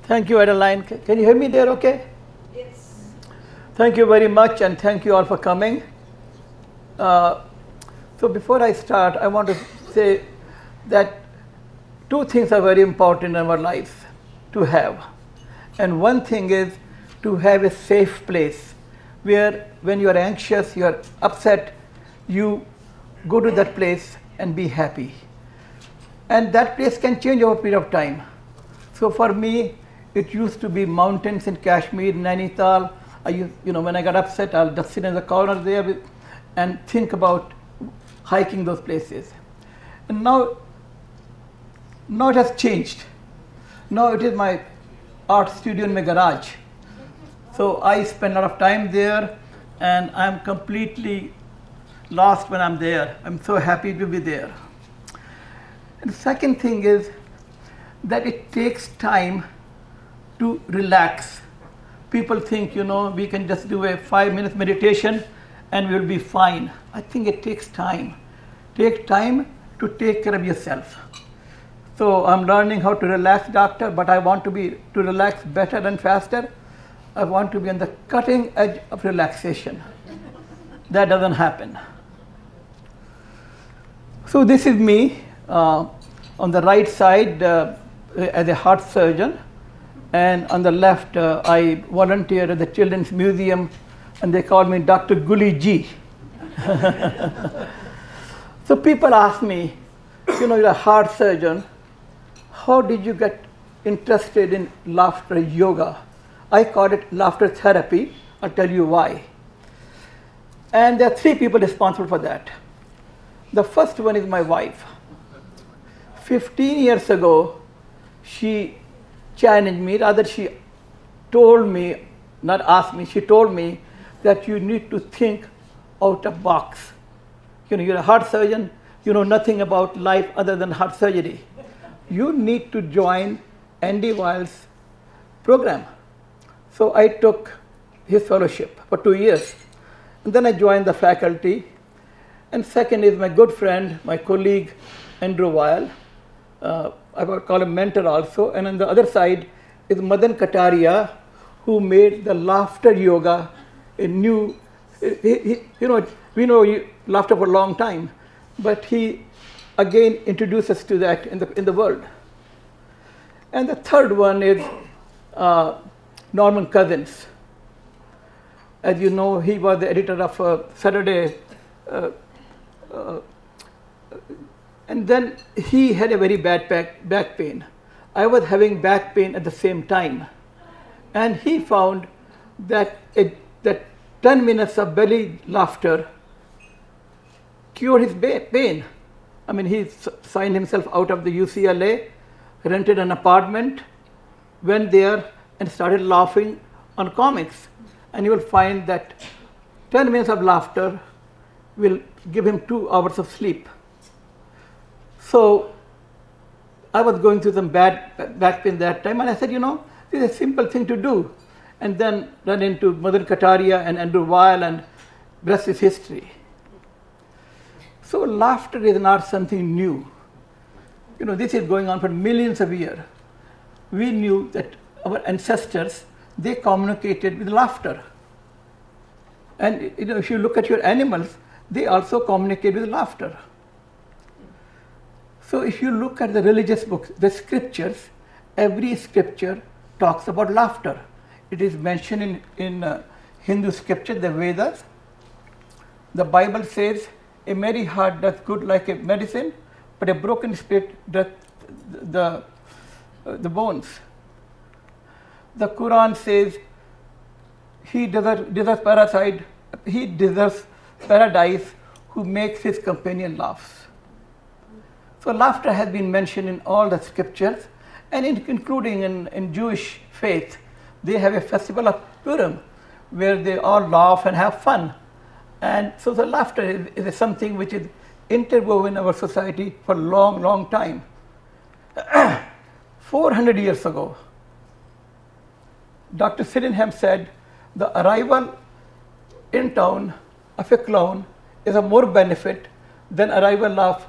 Thank you, Adeline. Can you hear me there okay? Yes. Thank you very much, and thank you all for coming. So before I start, I want to say that two things are very important in our life to have. And one thing is to have a safe place where when you are anxious, you are upset, you go to that place and be happy. And that place can change over a period of time. So for me, it used to be mountains in Kashmir, Nainital. When I got upset, I'll just sit in the corner there and think about hiking those places. And now it has changed. Now it is my art studio in my garage. So I spend a lot of time there, and I'm completely lost when I'm there. I'm so happy to be there. And the second thing is that it takes time to relax. People think, we can just do a 5-minute meditation and we'll be fine. I think it takes time. Take time to take care of yourself. So I'm learning how to relax, doctor, but I want to relax better and faster. I want to be on the cutting edge of relaxation. That doesn't happen. So this is me on the right side as a heart surgeon, and on the left I volunteer at the Children's Museum, and they call me Dr. Guli Ji. So people ask me, you're a heart surgeon, how did you get interested in laughter yoga? I call it laughter therapy. I'll tell you why. And there are 3 people responsible for that. The first one is my wife. 15 years ago, she challenged me, rather she told me, not asked me, she told me that you need to think out of box. You're a heart surgeon, you know nothing about life other than heart surgery. You need to join Andy Weil's program. So I took his fellowship for 2 years. And then I joined the faculty. And second is my good friend, my colleague, Andrew Weil. I would call him mentor also. And on the other side is Madan Kataria, who made the laughter yoga a new, we know laughter for a long time, but he again introduced us to that in the world. And the third one is Norman Cousins. As you know, he was the editor of Saturday. And then he had a very bad back pain. I was having back pain at the same time. And he found that 10 minutes of belly laughter cured his pain. I mean, he signed himself out of the UCLA, rented an apartment, went there and started laughing on comics. And you will find that 10 minutes of laughter will give him 2 hours of sleep. So I was going through some bad back pain that time, and I said, this is a simple thing to do. And then run into Madan Kataria and Andrew Weil, and rest is history. So laughter is not something new. This is going on for millions of years. We knew that our ancestors, they communicated with laughter. And if you look at your animals, they also communicate with laughter. So if you look at the religious books, the scriptures, every scripture talks about laughter. It is mentioned in Hindu scripture, the Vedas. The Bible says, a merry heart doth good like a medicine, but a broken spirit doth the bones. The Quran says, he deserves paradise who makes his companion laughs. So laughter has been mentioned in all the scriptures, and including in Jewish faith. They have a festival of Purim where they all laugh and have fun. And so the laughter is something which is interwoven in our society for a long, long time. 400 years ago, Dr. Sydenham said, the arrival in town of a clown is of more benefit than arrival of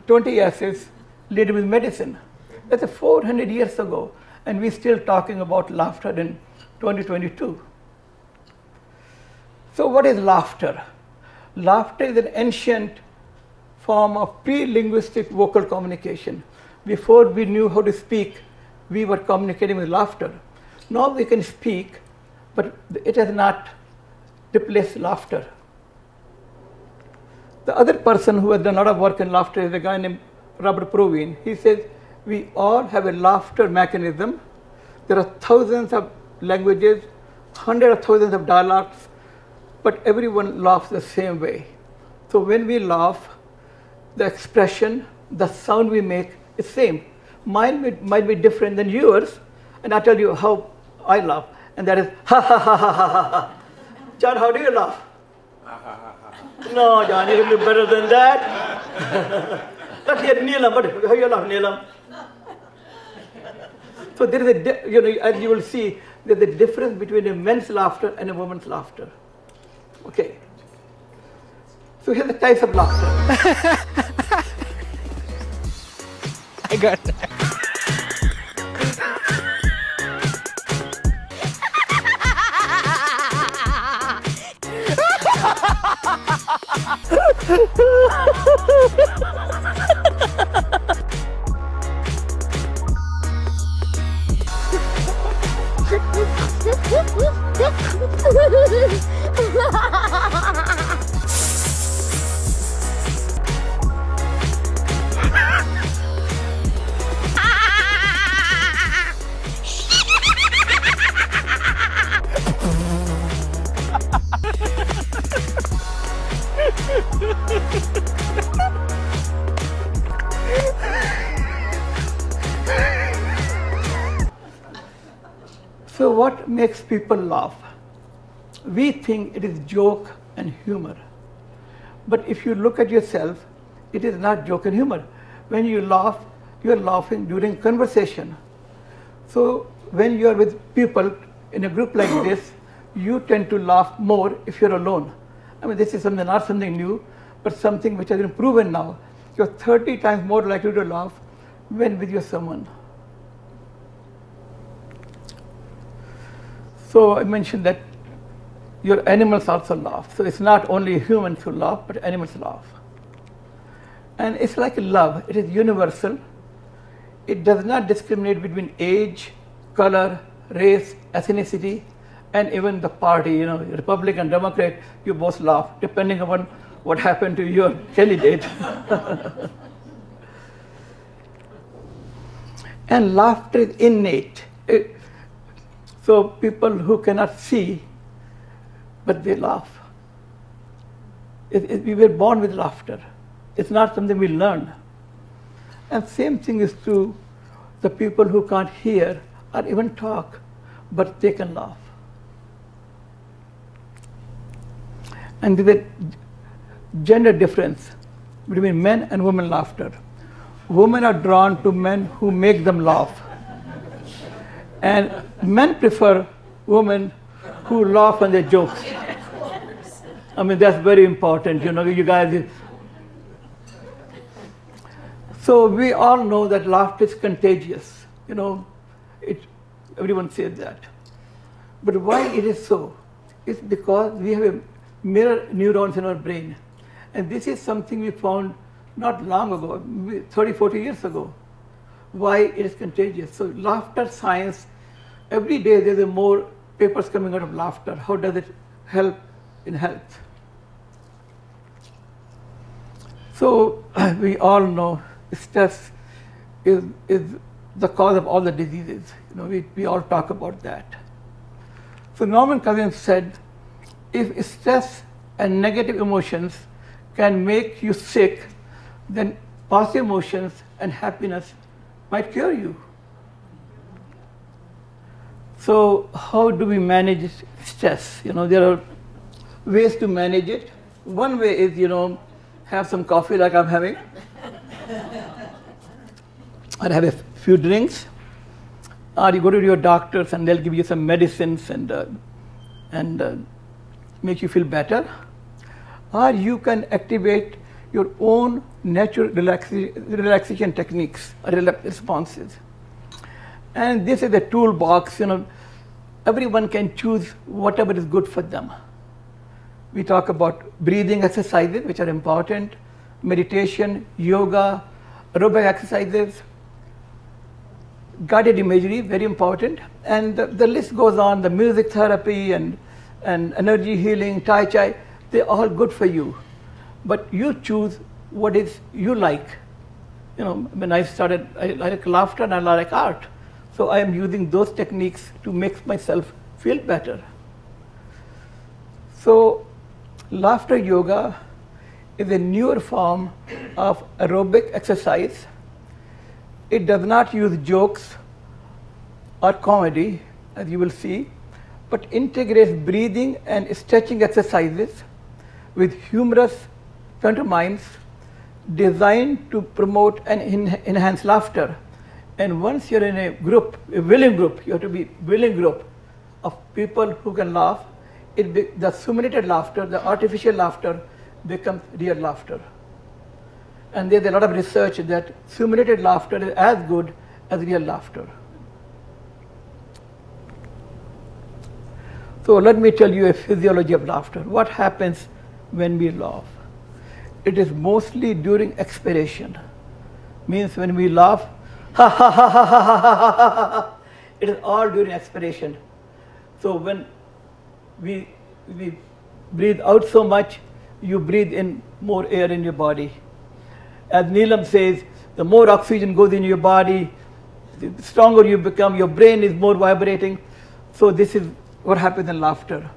20 acids laden with medicine. That's 400 years ago, and we're still talking about laughter in 2022. So what is laughter? Laughter is an ancient form of pre-linguistic vocal communication. Before we knew how to speak, we were communicating with laughter. Now we can speak, but it has not replaced laughter. The other person who has done a lot of work in laughter is a guy named Robert Provine. He says, we all have a laughter mechanism. There are thousands of languages, hundreds of thousands of dialects, but everyone laughs the same way. So when we laugh, the expression, the sound we make is same. Mine might be different than yours, and I'll tell you how I laugh, and that is ha ha ha ha ha ha. John, how do you laugh? No, John, you can do better than that. Let's hear Neelam. How you laugh, Neelam? So there is a, as you will see, there's a difference between a man's laughter and a woman's laughter. Okay. So here's the types of laughter. I got that. So what makes people laugh? We think it is joke and humor. But if you look at yourself, it is not joke and humor. When you laugh, you're laughing during conversation. So when you're with people in a group like this, you tend to laugh more if you're alone. I mean, this is not something new, but something which has been proven now. You're 30 times more likely to laugh when with your someone. So I mentioned that your animals also laugh. So it's not only humans who laugh, but animals laugh. And it's like love. It is universal. It does not discriminate between age, color, race, ethnicity, and even the party. Republican, Democrat, you both laugh, depending upon what happened to your candidate. And laughter is innate. So people who cannot see, but they laugh. We were born with laughter. It's not something we learn. And same thing is true, the people who can't hear or even talk, but they can laugh. And there's a gender difference between men and women laughter. Women are drawn to men who make them laugh. And men prefer women who laugh on their jokes. I mean, that's very important, you guys. So we all know that laughter is contagious. Everyone says that. But why it is so? It's because we have a mirror neurons in our brain. And this is something we found not long ago, 30, 40 years ago. Why it is contagious. So laughter science, every day there's more papers coming out of laughter. How does it help in health? So we all know stress is the cause of all the diseases. We all talk about that. So Norman Cousins said, if stress and negative emotions can make you sick, then positive emotions and happiness might cure you. So how do we manage stress? There are ways to manage it. One way is, have some coffee like I'm having. Or have a few drinks. Or you go to your doctors and they'll give you some medicines and make you feel better. Or you can activate your own natural relaxation techniques, responses. And this is a toolbox, everyone can choose whatever is good for them. We talk about breathing exercises, which are important, meditation, yoga, aerobic exercises, guided imagery, very important, and the list goes on, the music therapy and energy healing, Tai Chi, they're all good for you. But you choose what is you like. When I started, I like laughter and I like art. So I am using those techniques to make myself feel better. So laughter yoga is a newer form of aerobic exercise. It does not use jokes or comedy, as you will see, but integrates breathing and stretching exercises with humorous pantomimes designed to promote and enhance laughter. And once you're in a group, a willing group, you have to be willing group of people who can laugh, the simulated laughter, the artificial laughter becomes real laughter. And there's a lot of research that simulated laughter is as good as real laughter. So let me tell you a physiology of laughter. What happens when we laugh? It is mostly during expiration. Means when we laugh, ha ha ha ha ha ha ha ha ha. It is all during expiration. So when we breathe out so much, you breathe in more air in your body. As Neelam says, the more oxygen goes in your body, the stronger you become, your brain is more vibrating. So this is what happens in laughter.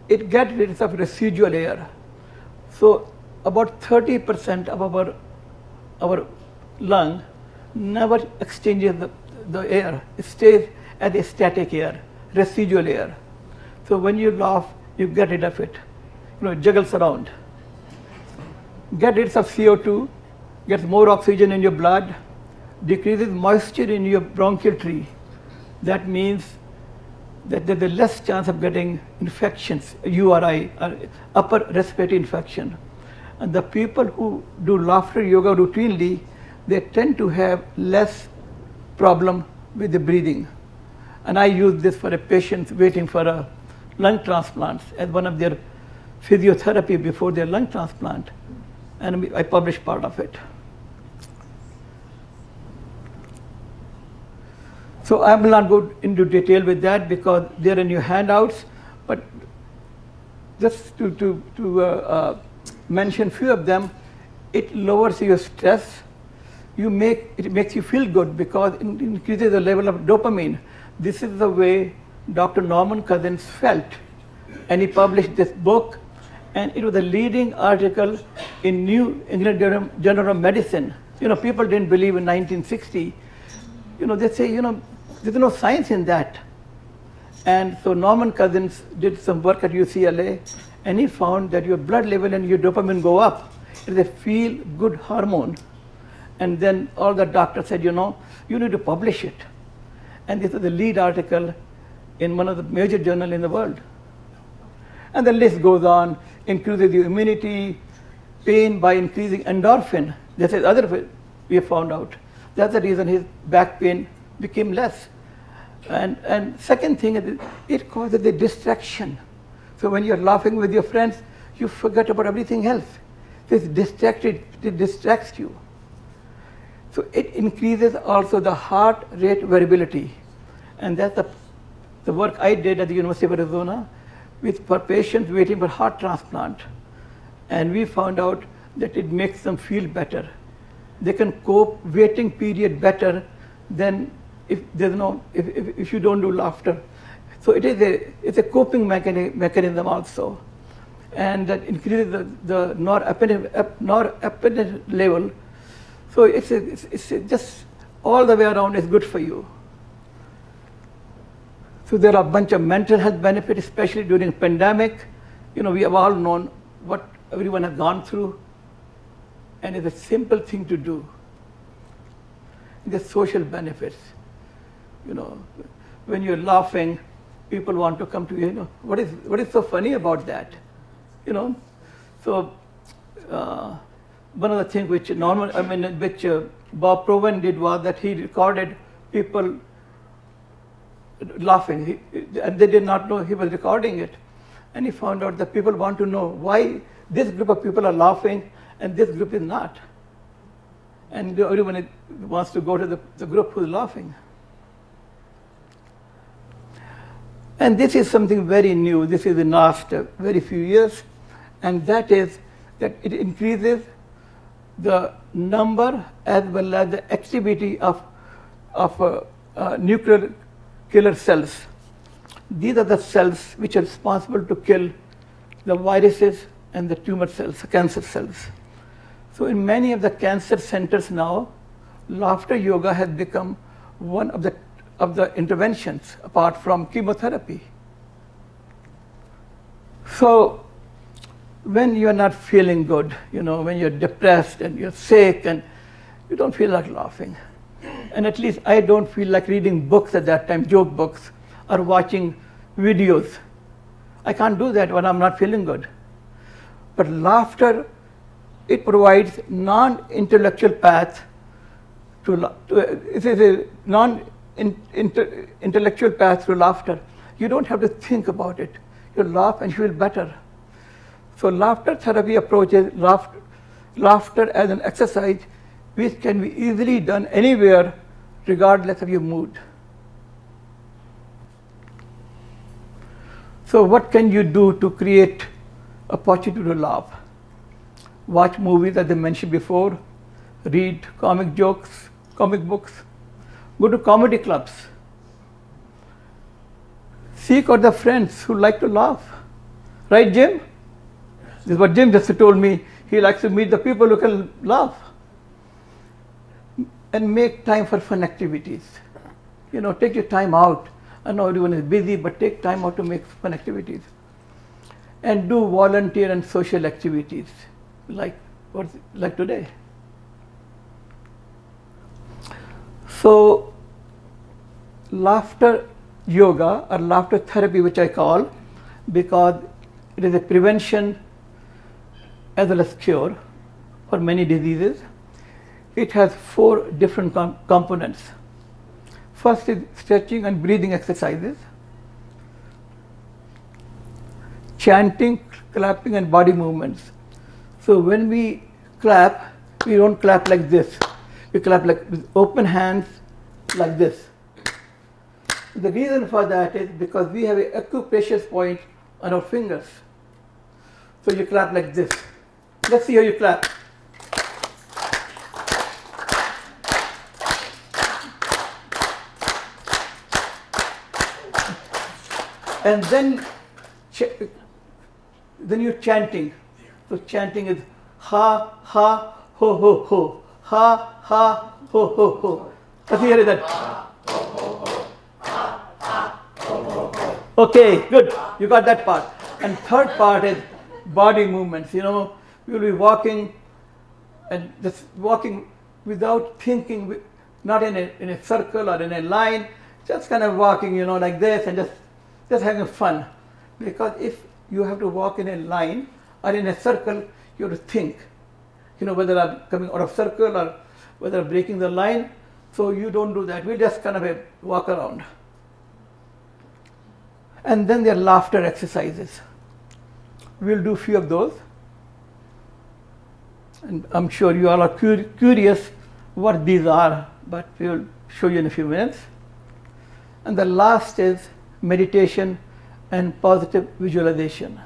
It gets rid of residual air. So about 30% of our lung never exchanges the air. It stays as a static air, residual air. So when you laugh, you get rid of it. It juggles around. Get rid of CO2, gets more oxygen in your blood, decreases moisture in your bronchial tree. That means that there's a less chance of getting infections, URI, or upper respiratory infection. And the people who do laughter yoga routinely, they tend to have less problem with the breathing. And I use this for a patient waiting for a lung transplant as one of their physiotherapy before their lung transplant. And I published part of it. So I will not go into detail with that because they're in your handouts, but just to mention few of them, it lowers your stress. It makes you feel good because it increases the level of dopamine. This is the way Dr. Norman Cousins felt. And he published this book, and it was the leading article in New England Journal of Medicine. People didn't believe in 1960. They say, there's no science in that. And so Norman Cousins did some work at UCLA, and he found that your blood level and your dopamine go up. It's a feel-good hormone. And then all the doctors said, you need to publish it. And this is the lead article in one of the major journals in the world. And the list goes on, increases your immunity, pain by increasing endorphin. This is other way we have found out. That's the reason his back pain became less. And second thing is it causes a distraction. So when you're laughing with your friends, you forget about everything else. It distracts you. So it increases also the heart rate variability. And that's the work I did at the University of Arizona for patients waiting for heart transplant. And we found out that it makes them feel better. They can cope waiting period better than if you don't do laughter. So it's a coping mechanism also. And that increases the norepinephrine level. So it's just all the way around is good for you. So there are a bunch of mental health benefits, especially during pandemic. We have all known what everyone has gone through, and it's a simple thing to do. The social benefits. When you're laughing, people want to come to you. What is so funny about that? So one of the things which Bob Proven did was that he recorded people laughing, and they did not know he was recording it. And he found out that people want to know why this group of people are laughing and this group is not. And everyone wants to go to the group who's laughing. And this is something very new. This is in the last very few years. And that is that it increases the number as well as the activity of nuclear killer cells. These are the cells which are responsible to kill the viruses and the tumor cells, the cancer cells. So in many of the cancer centers now, laughter yoga has become one of the interventions apart from chemotherapy. So when you are not feeling good, when you're depressed and you're sick and you don't feel like laughing, and at least I don't feel like reading books at that time, joke books, or watching videos. I can't do that when I'm not feeling good. But laughter, it provides non-intellectual path it is a non-intellectual path to laughter. You don't have to think about it. You laugh and you feel better. So laughter therapy approaches laughter as an exercise which can be easily done anywhere regardless of your mood. So what can you do to create a opportunity to laugh? Watch movies, as I mentioned before, read comic books, go to comedy clubs, seek out the friends who like to laugh. Right, Jim? This is what Jim just told me. He likes to meet the people who can laugh. And make time for fun activities. Take your time out. I know everyone is busy, but take time out to make fun activities. And do volunteer and social activities, like today. So, laughter yoga or laughter therapy, which I call, because it is a prevention as well as cure for many diseases. It has 4 different components. First is stretching and breathing exercises, chanting, clapping, and body movements. So when we clap, we don't clap like this. We clap like with open hands like this. The reason for that is because we have an acupressure point on our fingers. So you clap like this. Let's see how you clap. And then you're chanting. So chanting is ha, ha, ho, ho, ho. Ha, ha, ho, ho, ho. Let's hear that. Okay, good. You got that part. And third part is body movements. You'll be walking and just walking without thinking, not in a circle or in a line, just kind of walking, like this and just having fun. Because if you have to walk in a line or in a circle, you have to think, whether I'm coming out of circle or whether I'm breaking the line. So you don't do that. We just kind of walk around. And then there are laughter exercises. We'll do a few of those. And I'm sure you all are curious what these are, but we'll show you in a few minutes. And the last is meditation and positive visualization.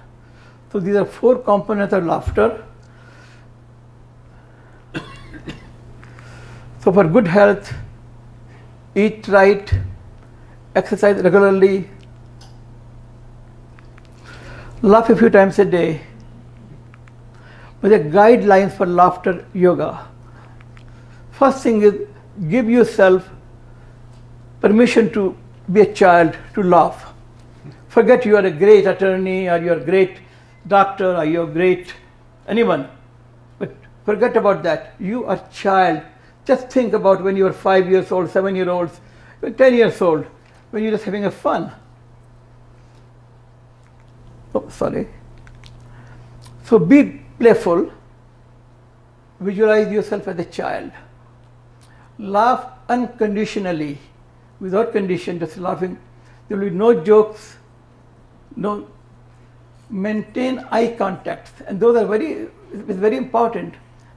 So these are 4 components of laughter. So for good health, eat right, exercise regularly, laugh a few times a day. But the guidelines for laughter yoga. First thing is give yourself permission to be a child, to laugh. Forget you are a great attorney or you are a great doctor or you are great anyone. But forget about that. You are a child. Just think about when you are 5 years old, 7-year-olds, 10 years old, when you're just having a fun. Oh, sorry. So be playful. visualize yourself as a child. Laugh unconditionally, without condition, just laughing. There will be no jokes, no. Maintain eye contact, and those are it's very important,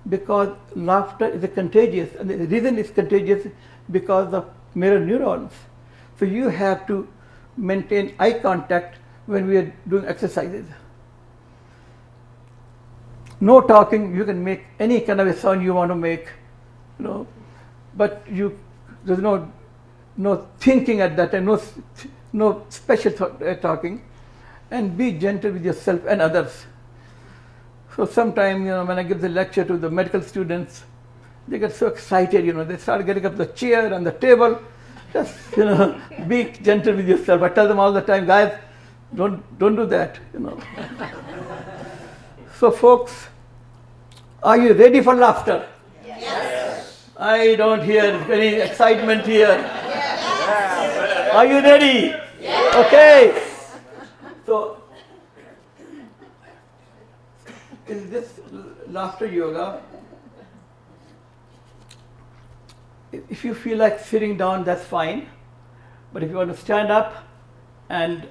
because laughter is contagious, and the reason it's contagious because of mirror neurons. So you have to maintain eye contact when we are doing exercises. No talking. You can make any kind of a sound you want to make, but there's no thinking at that time, no special talking, and be gentle with yourself and others. So sometime, when I give the lecture to the medical students, they get so excited, they start getting up the chair and the table. Just, be gentle with yourself. I tell them all the time, guys, don't do that, So folks, are you ready for laughter? Yes. I don't hear any excitement here. Yes. Are you ready? Yes. Okay. So, in this laughter yoga, if you feel like sitting down, that's fine. But if you want to stand up, and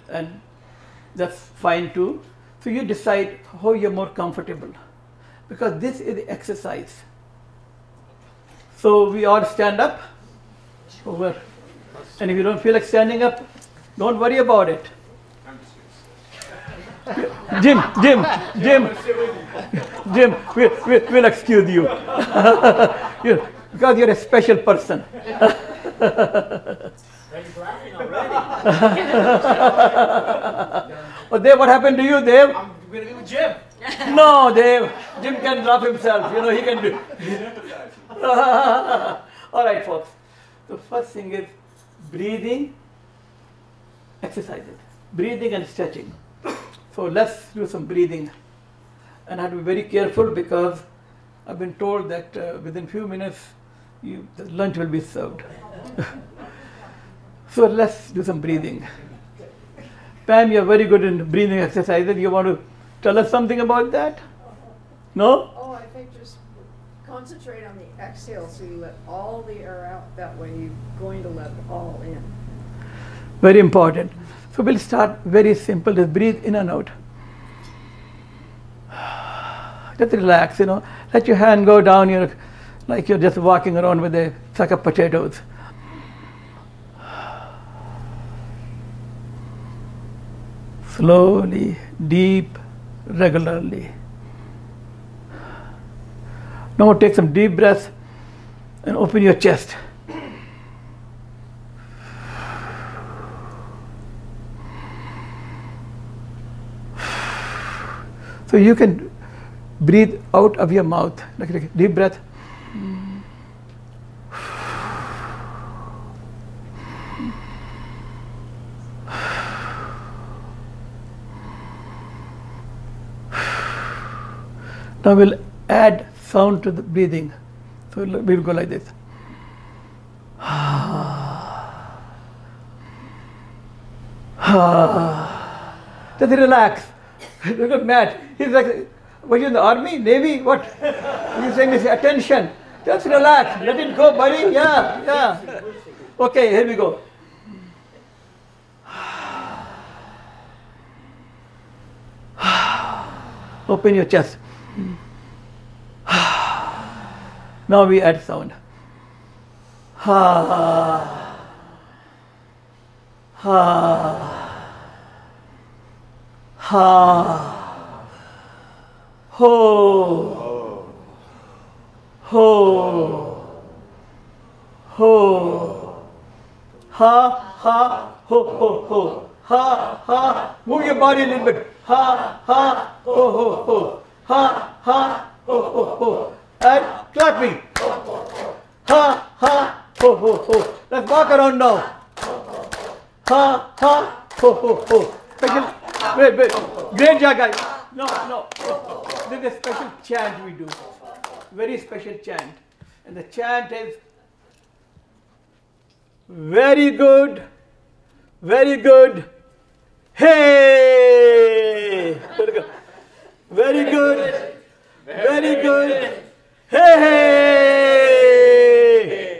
that's fine too. So you decide how you're more comfortable, because this is the exercise. So we all stand up over, and if you don't feel like standing up, don't worry about it. Jim, we'll excuse you. Because you're a special person. Oh, Dave, what happened to you, Dave? I'm going to be with Jim. No, Dave. Jim can laugh himself. He can do. All right, folks. The first thing is breathing exercises. Breathing and stretching. So let's do some breathing. And I have to be very careful, because I've been told that within few minutes the lunch will be served. So let's do some breathing. Pam, you're very good in breathing exercises. You want to tell us something about that? No? Oh, I think just concentrate on the exhale, so you let all the air out. That way you're going to let it all in. Very important. So we'll start very simple. Just breathe in and out. Just relax, Let your hand go down, like you're just walking around with a sack of potatoes. Slowly, deep, regularly. Now take some deep breaths and open your chest. So you can breathe out of your mouth, like a deep breath. Now we'll add sound to the breathing. So we'll go like this. Just relax. Look at Matt. He's like, were you in the army, navy, what? He's saying this, attention. Just relax. Let it go, buddy. Yeah. Okay, here we go. Open your chest. Now we add sound. Ha. Ha. Ha. Ho. Ho. Ho. Ha. Ha. Ho. Ho. Ho. Ha. Ha. Move your body a little bit. Ha. Ha. Ho. Ho. Ho. Ha. Ha. Ho. Ho. Ho. And clapping. Ha. Ha. Ho. Ho. Ho. Let's walk around now. Ha. Ha. Ho. Ho. Ho. Special. Wait. Great job, guys. No. This is a special chant we do. Very special chant. And the chant is very good. Very good. Hey! Very good. Very good. Hey!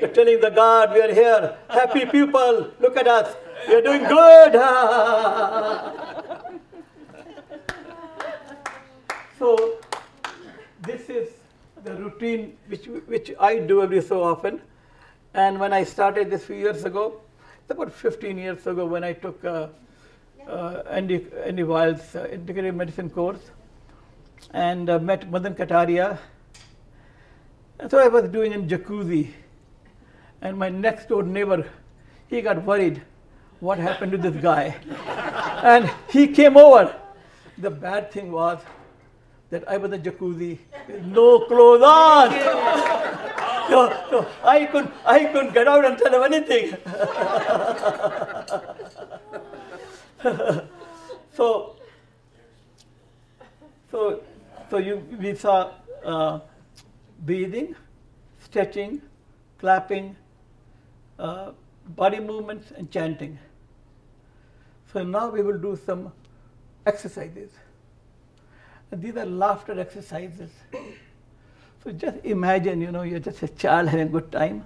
You're telling the God, we are here. Happy people, look at us. We are doing good. So, this is the routine which I do every so often. And when I started this few years ago, about 15 years ago when I took Andy Weil's integrated medicine course and met Madan Kataria. And so I was doing in jacuzzi. And my next door neighbor, he got worried what happened to this guy. And he came over. The bad thing was that I was in the jacuzzi with no clothes on. So I couldn't get out and tell him anything. We saw breathing, stretching, clapping, body movements, and chanting. So now we will do some exercises. And these are laughter exercises. So just imagine, you're just a child having a good time.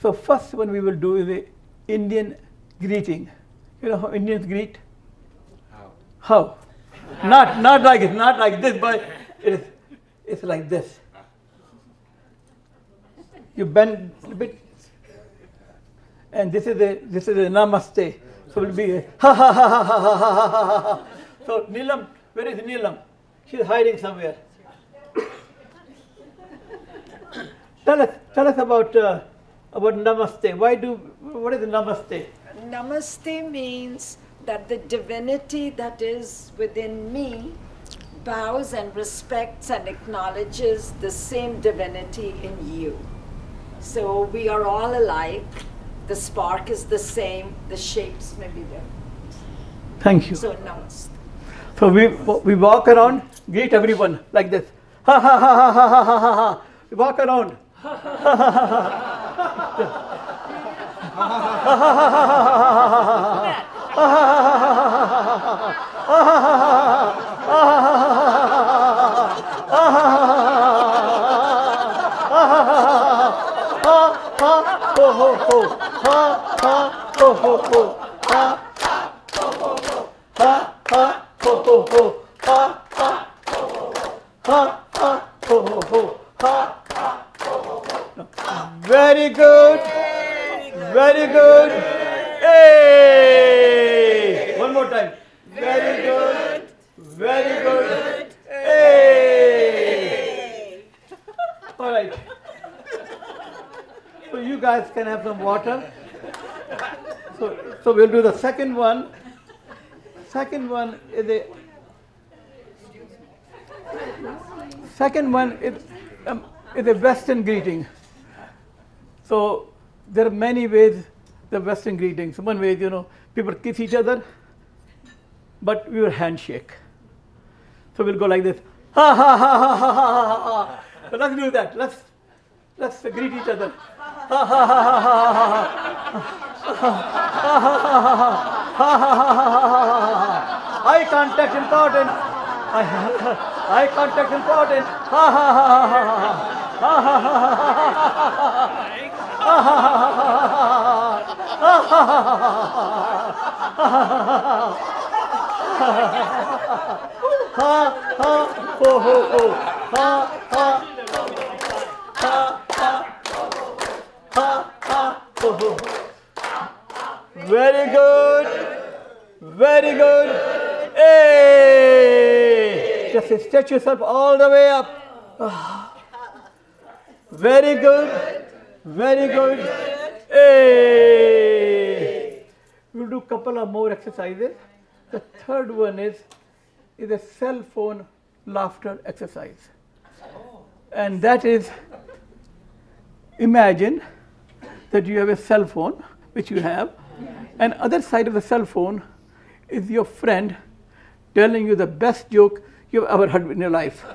So first one we will do is the Indian greeting. You know how Indians greet? How? Not like it, not like this, but it's like this. You bend a bit, and this is a namaste. So it will be a ha ha ha ha ha ha ha ha ha. So Neelam, where is Neelam? She's hiding somewhere. Tell us about namaste. What is namaste? Namaste means that the divinity that is within me bows and respects and acknowledges the same divinity in you. So we are all alike. The spark is the same. The shapes may be different. Thank you. So namaste. So we walk around, greet everyone like this. Ha ha ha ha ha ha ha ha ha. We walk around. Ha ha ha ha ha Very good. Very good. Hey! One more time. Very good. Very good. Hey! All right. So you guys can have some water. So we'll do the second one. Second one is a Western greeting. So there are many ways the Western greetings. One way, people kiss each other, but we will handshake. So we'll go like this. Ha ha ha ha ha ha ha ha. So let's do that. Let's greet each other. Ha ha ha ha ha ha. Eye contact important. Eye contact important. Ha ha ha ha ha. Ha ha ha ha Very good. Very good. Hey! Just stretch yourself all the way up. Very good. Very good. Hey! We'll do a couple of more exercises. The third one is a cell phone laughter exercise. And that is, imagine that you have a cell phone, which you have, and other side of the cell phone is your friend telling you the best joke you've ever heard in your life.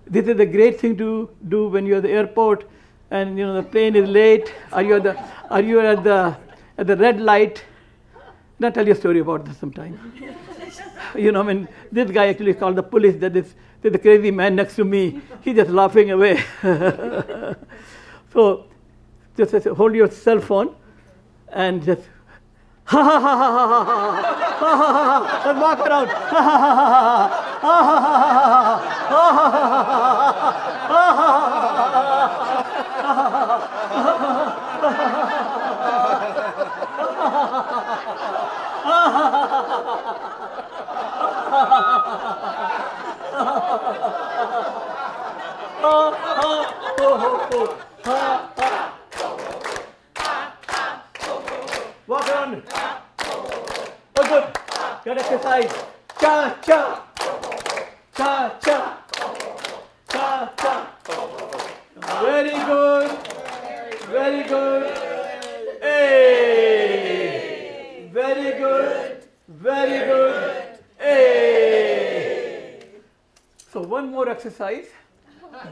This is a great thing to do when you're at the airport and the plane is late, or you're at the red light, I'll tell you a story about this sometime. You know, I mean, this guy actually called the police that there's a crazy man next to me. He's just laughing away. So just hold your cell phone and just ha ha ha ha ha ha ha ha ha. Let's walk around. Ha ha ha ha ha ha walk around. Oh, good. Good exercise. Cha cha. Cha cha. Cha cha. Very good. Very good. Hey. Very good. Very good. Hey. So one more exercise.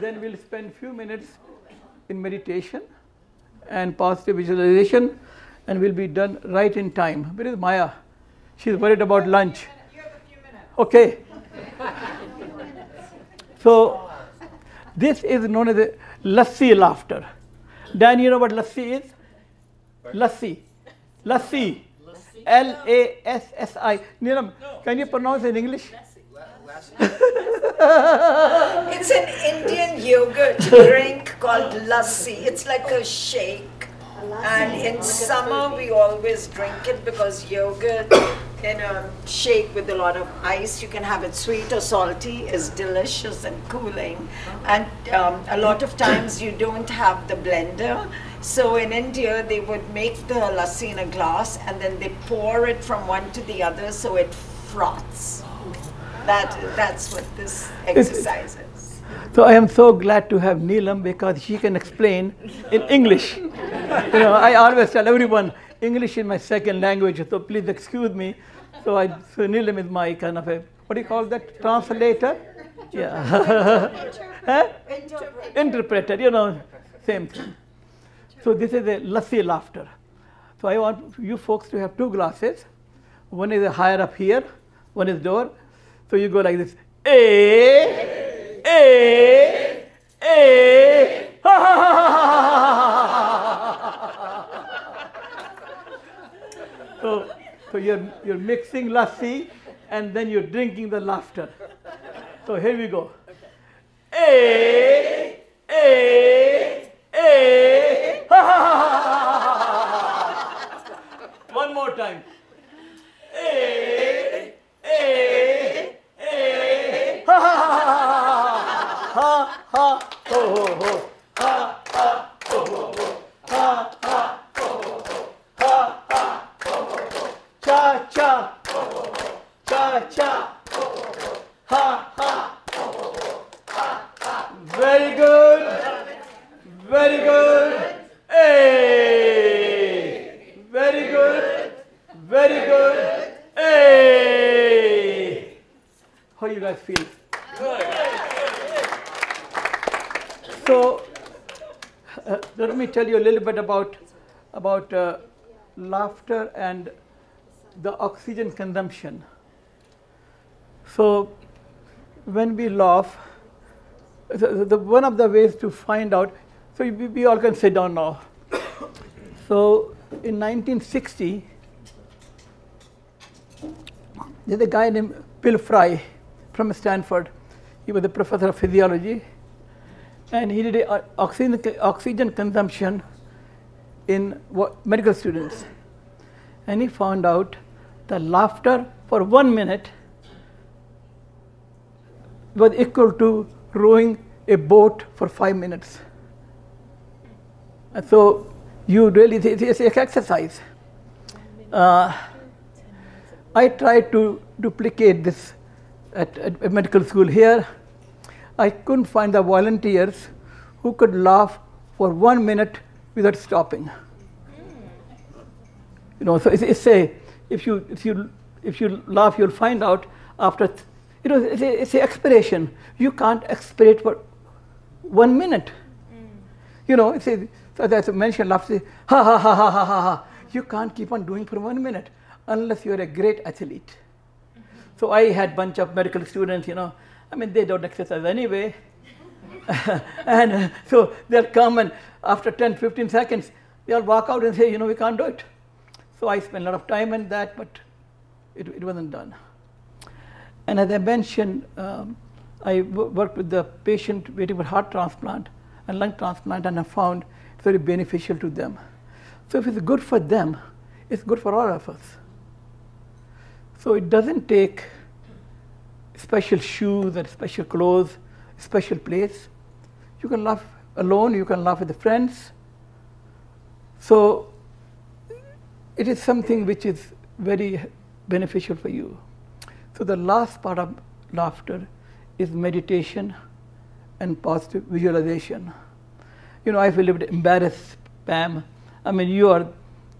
Then we'll spend few minutes in meditation and positive visualization, and we'll be done right in time. Where is Maya? She's worried about lunch. You have a few minutes. Okay. So this is known as a lassi laughter. Dan, you know what lassi is? Lassi. Lassi. Lassi. Neelam, can you pronounce it in English? It's an Indian yogurt drink called lassi. It's like a shake. And in summer we always drink it because yogurt in a shake with a lot of ice, you can have it sweet or salty, is delicious and cooling. And a lot of times you don't have the blender. So in India they would make the lassi in a glass and then they pour it from one to the other so it froths. That's what this exercise is. So I am so glad to have Neelam because she can explain in English. You know, I always tell everyone English is my second language, so please excuse me. So Neelam is my kind of a, what do you call that, translator? Yeah. Huh? Interpreter, you know, same thing. So this is a lassi laughter. So I want you folks to have two glasses. One is higher up here, one is lower. So you go like this, ha ha ha ha. So you're mixing lassi and then you're drinking the laughter. So here we go. Ha ha ha. One more time. Ha ha ha ho ho ho ha ha ho ho ho ha ha ho ho ho ha ha ho ho ho cha cha ho ho ho cha cha ho ho ho ha ha ho ho ho ha ha. Very good, very good. Hey, very good, very good. Hey, how you guys feel? So let me tell you a little bit about laughter and the oxygen consumption. So when we laugh, one of the ways to find out, so we all can sit down now. So in 1960, there's a guy named Bill Fry from Stanford. He was a professor of physiology. And he did oxygen consumption in medical students. And he found out that laughter for 1 minute was equal to rowing a boat for 5 minutes. And so you really, it's an exercise. I tried to duplicate this at a medical school here. I couldn't find the volunteers who could laugh for 1 minute without stopping. You know, so it's a, if you laugh, you'll find out after, you know, it's an expiration. You can't expirate for 1 minute. You know, so as I mentioned, laugh, say, ha ha ha ha ha ha ha. You can't keep on doing for 1 minute. unless you're a great athlete. So I had a bunch of medical students, I mean, they don't exercise anyway. And so they'll come and after 10, 15 seconds, they'll walk out and say, we can't do it. So I spent a lot of time on that, but it wasn't done. And as I mentioned, I worked with the patient waiting for heart transplant and lung transplant, and I found it's very beneficial to them. So if it's good for them, it's good for all of us. So it doesn't take special shoes and special clothes, special place. You can laugh alone, you can laugh with the friends. So it is something which is very beneficial for you. So the last part of laughter is meditation and positive visualization. I feel a bit embarrassed, Pam. I mean, you are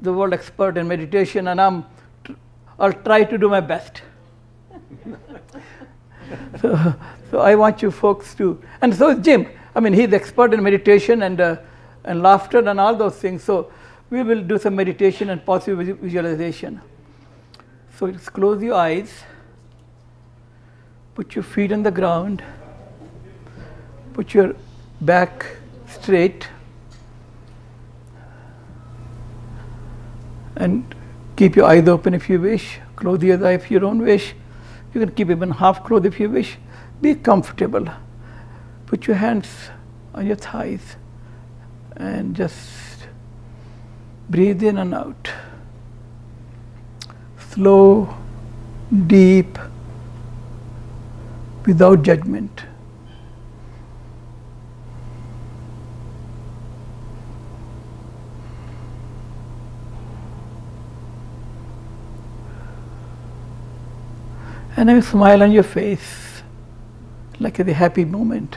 the world expert in meditation, and I'll try to do my best. So I want you folks to, and so is Jim. I mean, he's expert in meditation and laughter and all those things. So we will do some meditation and positive visualization. So just close your eyes, put your feet on the ground, put your back straight, and keep your eyes open if you wish. Close your eyes if you don't wish. You can keep even half closed if you wish. Be comfortable. Put your hands on your thighs and just breathe in and out. Slow, deep, without judgment. And a smile on your face, like a happy moment.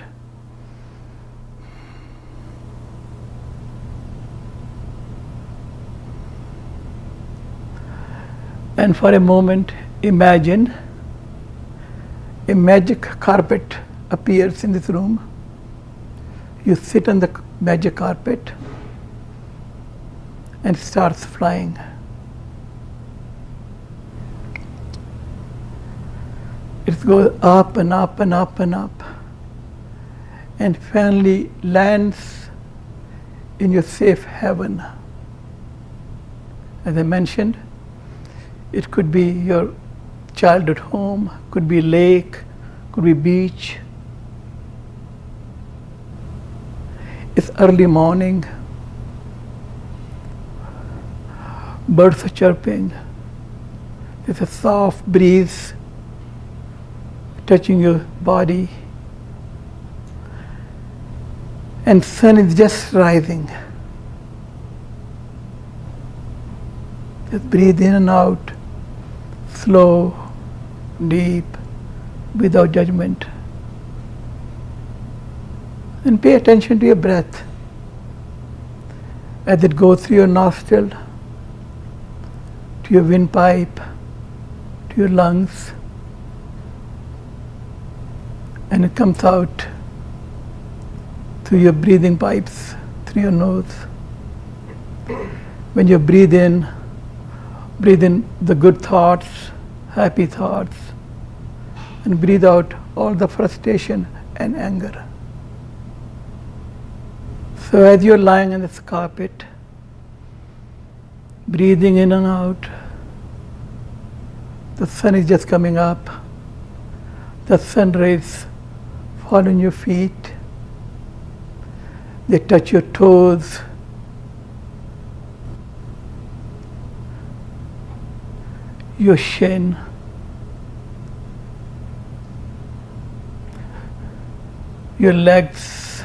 And for a moment, imagine a magic carpet appears in this room. You sit on the magic carpet and starts flying. It goes up and up and up and up, and finally lands in your safe haven. As I mentioned, it could be your childhood home, could be lake, could be beach. It's early morning. Birds are chirping. There's a soft breeze touching your body, and sun is just rising. Just breathe in and out, slow, deep, without judgment. And pay attention to your breath as it goes through your nostril, to your windpipe, to your lungs, and it comes out through your breathing pipes, through your nose. When you breathe in the good thoughts, happy thoughts, and breathe out all the frustration and anger. So as you're lying on this carpet, breathing in and out, the sun is just coming up. The sun rays fall on your feet. They touch your toes. Your shin. Your legs.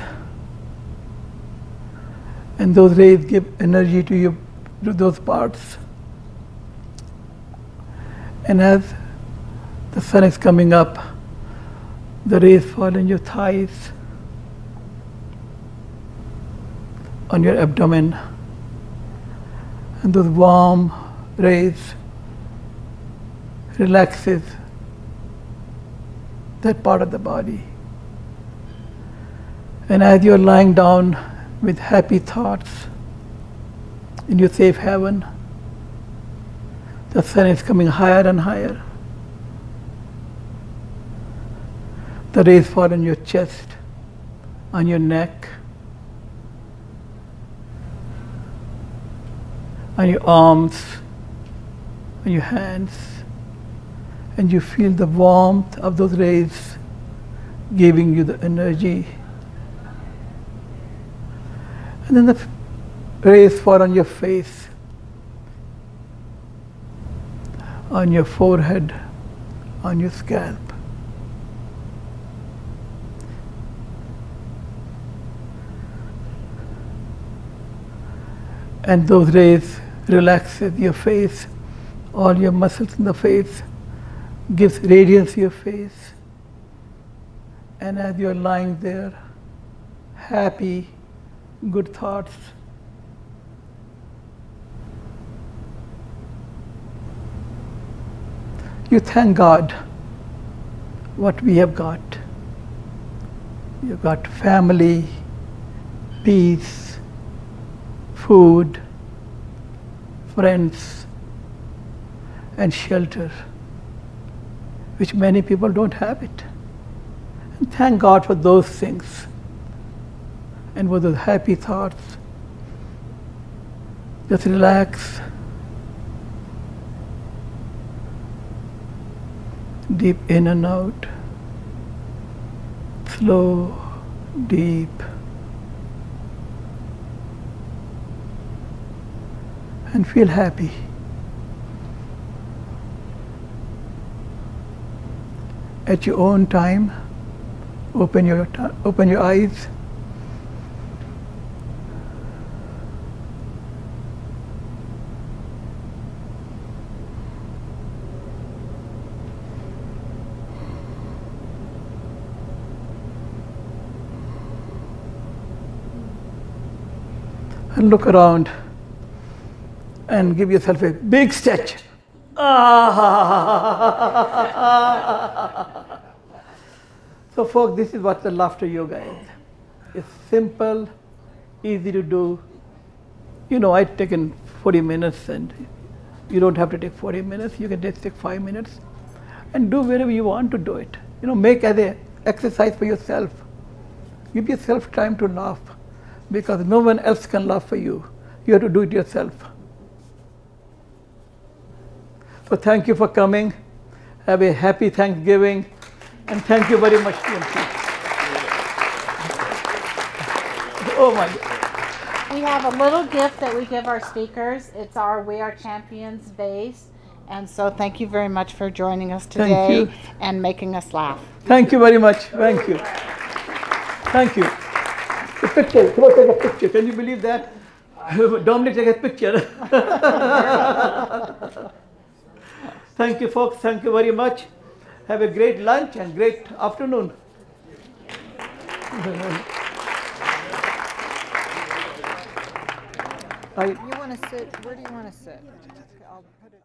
And those rays give energy to those parts. And as the sun is coming up, the rays fall on your thighs, on your abdomen, and those warm rays relaxes that part of the body. And as you're lying down with happy thoughts in your safe haven, The sun is coming higher and higher. The rays fall on your chest, on your neck, on your arms, on your hands, and you feel the warmth of those rays giving you the energy. And then the rays fall on your face, on your forehead, on your scalp. And those rays relaxes your face, all your muscles in the face, gives radiance to your face. And as you're lying there, happy, good thoughts, you thank God what we have got. You've got family, peace, food, friends, and shelter, which many people don't have it. And thank God for those things and for those happy thoughts. Just relax. Deep in and out. Slow, deep. And feel happy. At your own time, open your eyes. And look around and give yourself a big stretch. So folks, this is what the laughter yoga is. It's simple, easy to do. You know, I've taken 40 minutes, and you don't have to take 40 minutes. You can just take 5 minutes and do wherever you want to do it. You know, make as an exercise for yourself. Give yourself time to laugh, because no one else can laugh for you. You have to do it yourself. So thank you for coming. Have a happy Thanksgiving. And thank you very much, TMC. Oh my God. We have a little gift that we give our speakers. It's our We Are Champions vase. And so thank you very much for joining us today and making us laugh. Thank you very much. Thank you. Thank you. A picture. Come on, take a picture. Can you believe that? Dominic, take a picture. Thank you, folks. Thank you very much. Have a great lunch and great afternoon. You want to sit? Where do you want to sit? I'll put it.